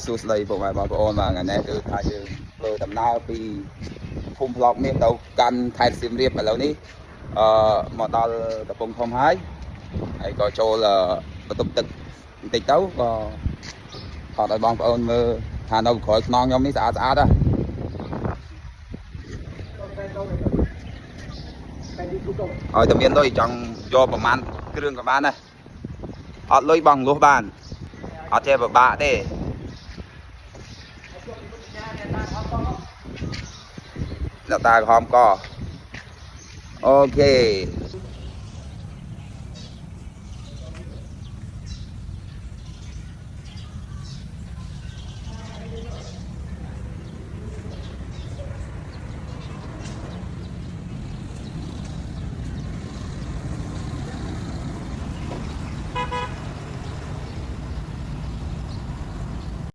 សួស្តីពុកម៉ែបងប្អូនបាទថ្ងៃនេះគឺថាយើងធ្វើដំណើរពីភូមិប្លុកនេះទៅកាន់ខេត្តសៀមរាបឥឡូវនេះមកដល់កំពង់ធំហើយក៏ចូលបន្ទប់ទឹកបន្តិចទៅក៏ថតឲ្យបងប្អូនមើលថានៅក្រោយខ្នងខ្ញុំនេះស្អាតស្អាតហ៎ឲ្យតែមានលុយចង់យកប្រមាណគ្រឿងក៏បានដែរអត់លុយបងលុះបានអត់ចេះពិបាកទេអ្នកតាក្រហមកអូខេ